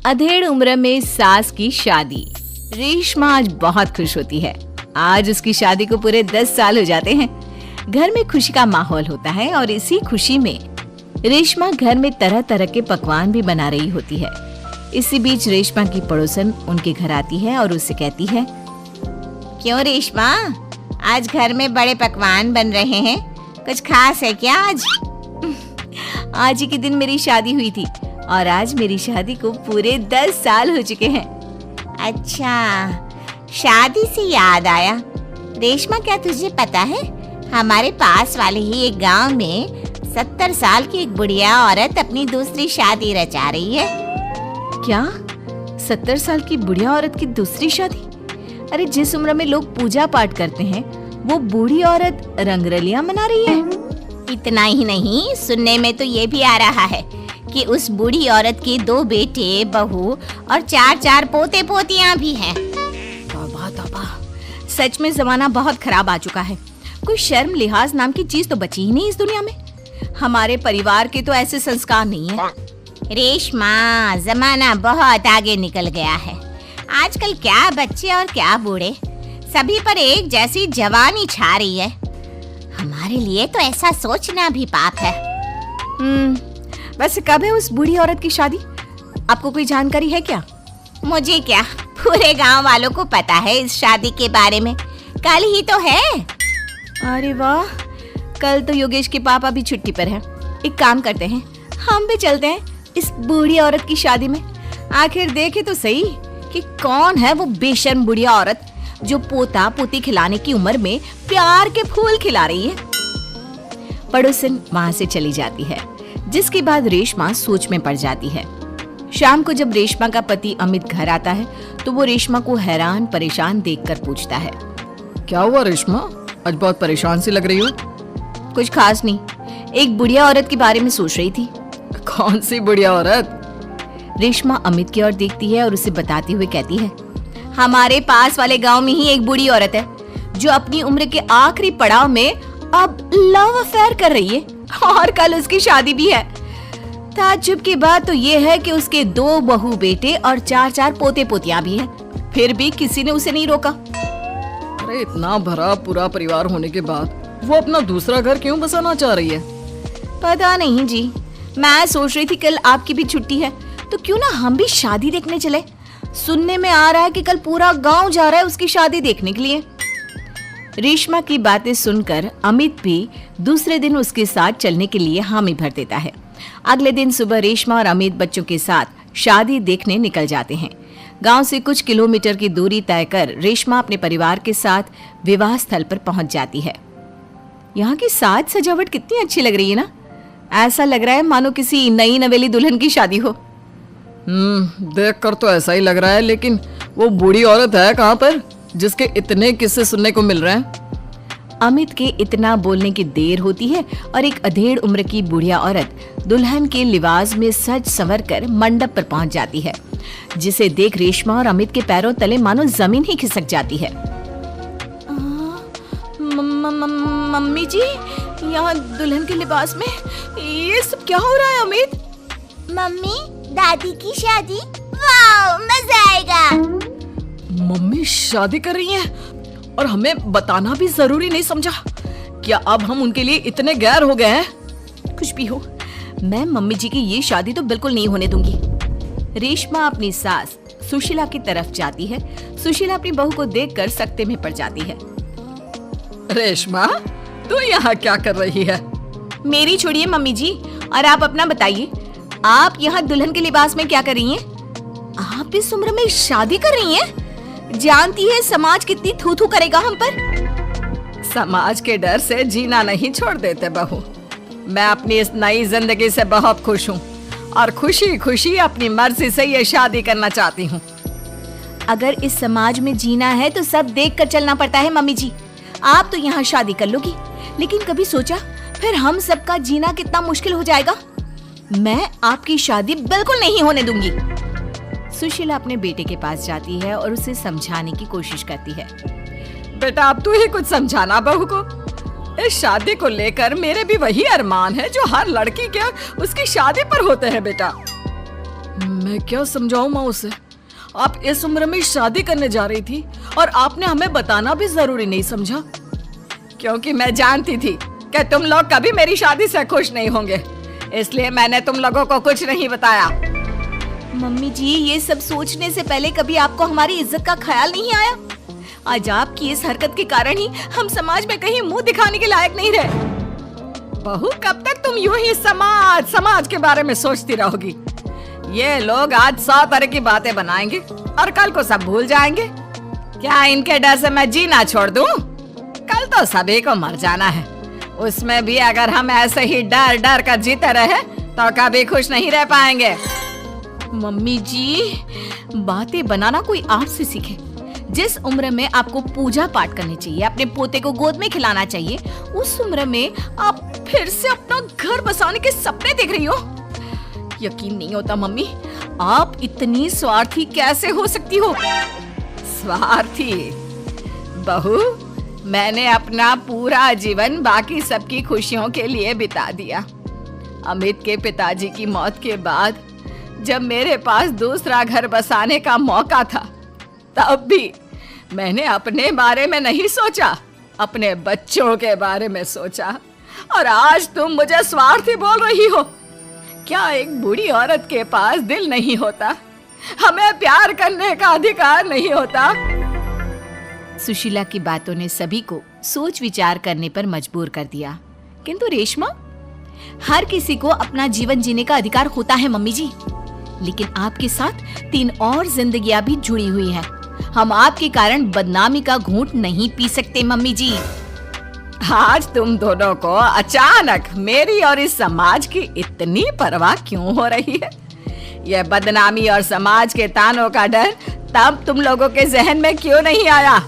अधेड़ उम्र में सास की शादी। रेशमा आज बहुत खुश होती है। आज उसकी शादी को पूरे 10 साल हो जाते हैं। घर में खुशी का माहौल होता है और इसी खुशी में रेशमा घर में तरह तरह के पकवान भी बना रही होती है। इसी बीच रेशमा की पड़ोसन उनके घर आती है और उससे कहती है, क्यों रेशमा, आज घर में बड़े पकवान बन रहे हैं, कुछ खास है क्या आज? आज ही के दिन मेरी शादी हुई थी और आज मेरी शादी को पूरे 10 साल हो चुके हैं। अच्छा, शादी से याद आया रेशमा, क्या तुझे पता है हमारे पास वाले ही एक गांव में 70 साल की एक बुढ़िया औरत अपनी दूसरी शादी रचा रही है। क्या 70 साल की बुढ़िया औरत की दूसरी शादी? अरे जिस उम्र में लोग पूजा पाठ करते हैं वो बूढ़ी औरत रंगरलियां मना रही है। इतना ही नहीं, सुनने में तो ये भी आ रहा है कि उस बूढ़ी औरत के 2 बेटे, बहू और 4 पोते पोतियां भी हैं। तौबा तौबा, सच में जमाना बहुत खराब आ चुका है। कोई शर्म लिहाज नाम की चीज तो बची ही नहीं इस दुनिया में। हमारे परिवार के तो ऐसे संस्कार नहीं है। रेशमा, जमाना बहुत आगे निकल गया है। आजकल क्या बच्चे और क्या बूढ़े, सभी पर एक जैसी जवानी छा रही है। हमारे लिए तो ऐसा सोचना भी पाप है। वैसे कब है उस बूढ़ी औरत की शादी? आपको कोई जानकारी है क्या? मुझे क्या, पूरे गांव वालों को पता है इस शादी के बारे में। कल ही तो है। अरे वाह, कल तो योगेश के पापा भी छुट्टी पर हैं। एक काम करते हैं, हम भी चलते हैं इस बूढ़ी औरत की शादी में। आखिर देखे तो सही कि कौन है वो बेशर्म बुढ़िया औरत जो पोता पोती खिलाने की उम्र में प्यार के फूल खिला रही है। पड़ोसन वहां से चली जाती है, जिसके बाद रेशमा सोच में पड़ जाती है। शाम को जब रेशमा का पति अमित घर आता है तो वो रेशमा को हैरान परेशान देखकर पूछता है, क्या हुआ रेशमा, आज बहुत परेशान सी लग रही हो? कुछ खास नहीं, एक बुढ़िया औरत के बारे में सोच रही थी। कौन सी बुढ़िया औरत? रेशमा अमित की ओर देखती है और उसे बताते हुए कहती है, हमारे पास वाले गांव में ही एक बूढ़ी औरत है जो अपनी उम्र के आखिरी पड़ाव में अब लव अफेयर कर रही है और कल उसकी शादी भी है। ताज्जुब की बात तो ये है कि उसके 2 बहू बेटे और 4 पोते पोतियां भी हैं। फिर भी किसी ने उसे नहीं रोका। अरे इतना भरा पूरा परिवार होने के बाद वो अपना दूसरा घर क्यों बसाना चाह रही है? पता नहीं जी, मैं सोच रही थी कल आपकी भी छुट्टी है तो क्यों ना हम भी शादी देखने चले। सुनने में आ रहा है कि कल पूरा गांव जा रहा है उसकी शादी देखने के लिए। रेशमा की बातें सुनकर अमित भी दूसरे दिन उसके साथ चलने के लिए हामी भर देता है। अगले दिन सुबह रेशमा और अमित बच्चों के साथ शादी देखने निकल जाते हैं। गांव से कुछ किलोमीटर की दूरी तय कर रेशमा अपने परिवार के साथ विवाह स्थल पर पहुंच जाती है। यहाँ की साज सजावट कितनी अच्छी लग रही है ना। ऐसा लग रहा है मानो किसी नई नवेली दुल्हन की शादी हो। देखकर तो ऐसा ही लग रहा है, लेकिन वो बूढ़ी औरत है कहाँ पर जिसके इतने किस्से सुनने को मिल रहे हैं? अमित के इतना बोलने की देर होती है और एक अधेड़ उम्र की बुढ़िया औरत दुल्हन के लिबास में सज संवर कर मंडप पर पहुंच जाती है, जिसे देख रेशमा और अमित के पैरों तले मानो जमीन ही खिसक जाती है। मम्मी जी, यहाँ दुल्हन के लिबास में ये सब क्या हो रहा है? अमित, मम्मी, दादी की शादी, वाह मजा आएगा। मम्मी शादी कर रही हैं और हमें बताना भी जरूरी नहीं समझा? क्या अब हम उनके लिए इतने गैर हो गए हैं? कुछ भी हो, मैं मम्मी जी की ये शादी तो बिल्कुल नहीं होने दूंगी। रेशमा अपनी सास सुशीला की तरफ जाती है। सुशीला अपनी बहू को देखकर सकते में पड़ जाती है। रेशमा, तू यहाँ क्या कर रही है? मेरी छोड़िए मम्मी जी, और आप अपना बताइए, आप यहाँ दुल्हन के लिबास में क्या कर रही हैं? आप इस उम्र में शादी कर रही हैं? जानती है समाज कितनी थू थू करेगा हम पर। समाज के डर से जीना नहीं छोड़ देते बहू। मैं अपनी इस नई जिंदगी से बहुत खुश हूँ और खुशी खुशी अपनी मर्जी से ये शादी करना चाहती हूँ। अगर इस समाज में जीना है तो सब देख कर चलना पड़ता है मम्मी जी। आप तो यहाँ शादी कर लोगी, लेकिन कभी सोचा फिर हम सबका जीना कितना मुश्किल हो जाएगा? मैं आपकी शादी बिल्कुल नहीं होने दूंगी। सुशीला अपने बेटे के पास जाती है और उसे समझाने की कोशिश करती है। बेटा, अब तू ही कुछ समझाना बहू को। इस शादी को लेकर मेरे भी वही अरमान है जो हर लड़की के उसकी शादी पर होते हैं बेटा। मैं क्या समझाऊं माँ उसे? आप इस उम्र में शादी करने जा रही थी और आपने हमें बताना भी जरूरी नहीं समझा, क्योंकि मैं जानती थी कि तुम लोग कभी मेरी शादी से खुश नहीं होंगे, इसलिए मैंने तुम लोगों को कुछ नहीं बताया। मम्मी जी, ये सब सोचने से पहले कभी आपको हमारी इज्जत का ख्याल नहीं आया? आज आपकी इस हरकत के कारण ही हम समाज में कहीं मुंह दिखाने के लायक नहीं रहे। बहू, कब तक तुम यूं ही समाज के बारे में सोचती रहोगी? ये लोग आज 100 तरह की बातें बनाएंगे और कल को सब भूल जाएंगे। क्या इनके डर से मैं जीना छोड़ दूं? कल तो सभी को मर जाना है, उसमें भी अगर हम ऐसे ही डर डर कर जीते रहे तो कभी खुश नहीं रह पाएंगे। मम्मी जी, बातें बनाना कोई आर्ट से सीखे। जिस उम्र में आपको पूजा पाठ करनी चाहिए, अपने पोते को गोद में खिलाना चाहिए, उस उम्र में आप फिर से अपना घर बसाने के सपने देख रही हो। यकीन नहीं होता मम्मी, आप इतनी स्वार्थी कैसे हो सकती हो? स्वार्थी? बहू, मैंने अपना पूरा जीवन बाकी सबकी खुशियों के लिए बिता दिया। अमित के पिताजी की मौत के बाद जब मेरे पास दूसरा घर बसाने का मौका था, तब भी मैंने अपने बारे में नहीं सोचा, अपने बच्चों के बारे में सोचा। और आज तुम मुझे स्वार्थी बोल रही हो? क्या एक बूढ़ी औरत के पास दिल नहीं होता? हमें प्यार करने का अधिकार नहीं होता? सुशीला की बातों ने सभी को सोच विचार करने पर मजबूर कर दिया। किंतु रेशमा, हर किसी को अपना जीवन जीने का अधिकार होता है मम्मी जी, लेकिन आपके साथ 3 और जिंदगियां भी जुड़ी हुई हैं। हम आपके कारण बदनामी का घूंट नहीं पी सकते मम्मी जी। आज तुम दोनों को अचानक मेरी और इस समाज की इतनी परवाह क्यों हो रही है? यह बदनामी और समाज के तानों का डर तब तुम लोगों के जहन में क्यों नहीं आया,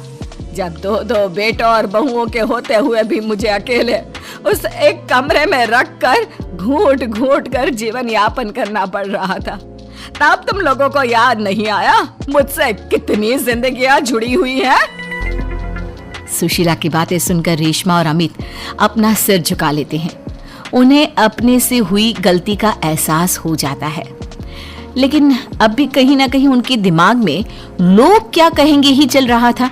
जब 2 बेटों और बहुओं के होते हुए भी मुझे अकेले उस एक कमरे में रखकर घूट घूट कर जीवन यापन करना पड़ रहा था? तब तुम लोगों को याद नहीं आया मुझसे कितनी जिंदगियां जुड़ी हुई हैं? सुशीला की बातें सुनकर रेशमा और अमित अपना सिर झुका लेते हैं। उन्हें अपने से हुई गलती का एहसास हो जाता है, लेकिन अब भी कहीं ना कहीं उनके दिमाग में लोग क्या कहेंगे ही चल रहा था,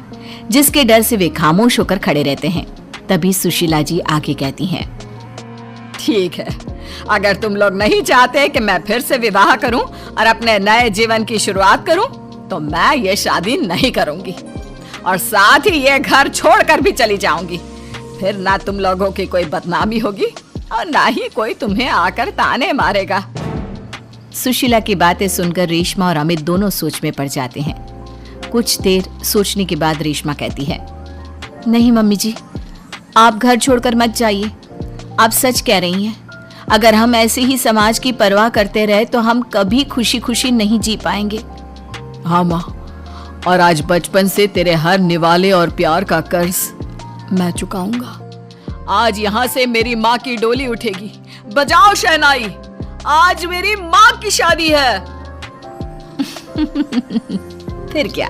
जिसके डर से वे खामोश होकर खड़े रहते हैं। तभी सुशीला जी आगे कहती हैं, ठीक है, अगर तुम लोग नहीं चाहते कि मैं फिर से विवाह करूं और अपने नए जीवन की शुरुआत करूं, तो मैं ये शादी नहीं करूंगी और साथ ही ये घर छोड़कर भी चली जाऊंगी। फिर ना तुम लोगों की कोई बदनामी होगी और ना ही कोई तुम्हें आकर ताने मारेगा। सुशीला की बातें सुनकर रेशमा और अमित दोनों सोच में पड़ जाते हैं। कुछ देर सोचने के बाद रेशमा कहती है, नहीं मम्मी जी, आप घर छोड़कर मत जाइए। आप सच कह रही हैं। अगर हम ऐसे ही समाज की परवाह करते रहे तो हम कभी खुशी खुशी नहीं जी पाएंगे। हाँ माँ, और आज बचपन से तेरे हर निवाले और प्यार का कर्ज मैं चुकाऊंगा। आज यहाँ से मेरी माँ की डोली उठेगी। बजाओ शहनाई, आज मेरी माँ की शादी है। फिर क्या,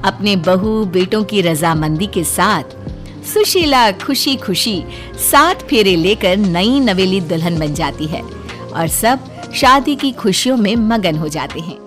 अपने बहू बेटों की रजामंदी के साथ सुशीला खुशी खुशी 7 फेरे लेकर नई नवेली दुल्हन बन जाती है और सब शादी की खुशियों में मगन हो जाते हैं।